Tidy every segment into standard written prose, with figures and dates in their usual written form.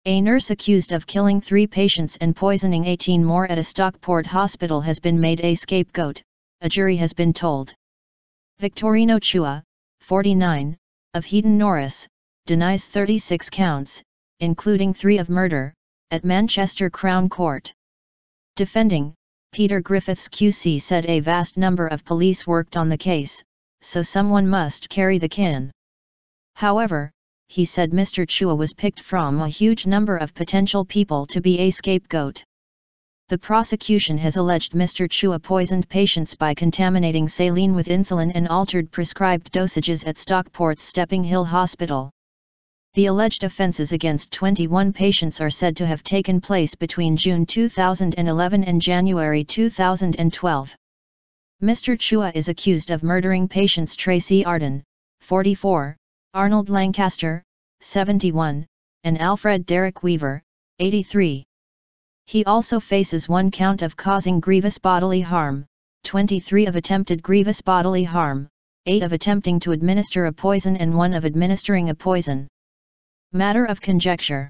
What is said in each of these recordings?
A nurse accused of killing 3 patients and poisoning 18 more at a Stockport hospital has been made a scapegoat, a jury has been told. Victorino Chua, 49, of Heaton Norris, denies 36 counts, including 3 of murder, at Manchester Crown Court. Defending, Peter Griffiths QC said a vast number of police worked on the case, so someone must carry the can. However, he said Mr Chua was picked from a huge number of potential people to be a scapegoat. The prosecution has alleged Mr Chua poisoned patients by contaminating saline with insulin and altered prescribed dosages at Stockport's Stepping Hill Hospital. The alleged offences against 21 patients are said to have taken place between June 2011 and January 2012. Mr Chua is accused of murdering patients Tracey Arden, 44, Arnold Lancaster, 71, and Alfred Derek Weaver, 83. He also faces 1 count of causing grievous bodily harm, 23 of attempted grievous bodily harm, 8 of attempting to administer a poison and 1 of administering a poison. Matter of conjecture.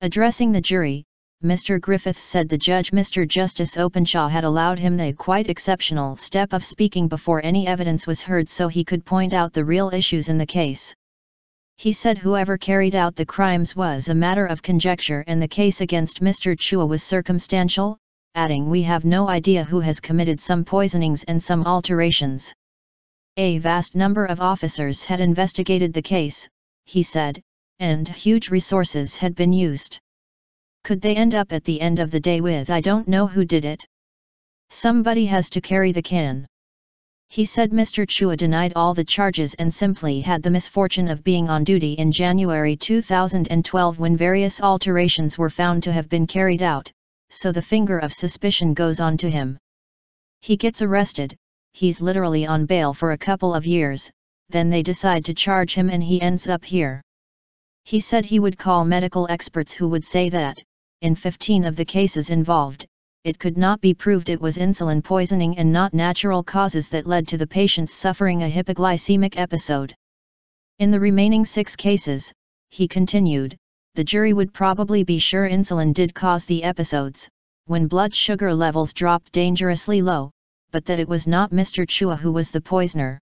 Addressing the jury, Mr Griffiths said the judge Mr Justice Openshaw had allowed him the quite exceptional step of speaking before any evidence was heard so he could point out the real issues in the case. He said whoever carried out the crimes was a matter of conjecture and the case against Mr Chua was circumstantial, adding we have no idea who has committed some poisonings and some alterations. A vast number of officers had investigated the case, he said, and huge resources had been used. Could they end up at the end of the day with I don't know who did it? Somebody has to carry the can. He said Mr Chua denied all the charges and simply had the misfortune of being on duty in January 2012 when various alterations were found to have been carried out, so the finger of suspicion goes on to him. He gets arrested, he's literally on bail for a couple of years, then they decide to charge him and he ends up here. He said he would call medical experts who would say that, in 15 of the cases involved, it could not be proved it was insulin poisoning and not natural causes that led to the patients suffering a hypoglycemic episode. In the remaining 6 cases, he continued, the jury would probably be sure insulin did cause the episodes, when blood sugar levels dropped dangerously low, but that it was not Mr Chua who was the poisoner.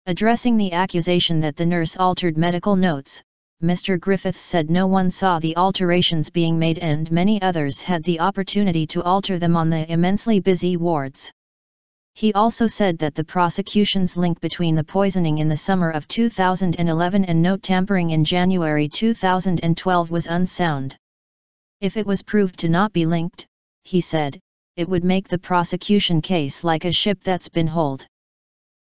Addressing the accusation that the nurse altered medical notes, Mr Griffiths said no one saw the alterations being made and many others had the opportunity to alter them on the immensely busy wards. He also said that the prosecution's link between the poisoning in the summer of 2011 and note tampering in January 2012 was unsound. If it was proved to not be linked, he said, it would make the prosecution case like a ship that's been holed.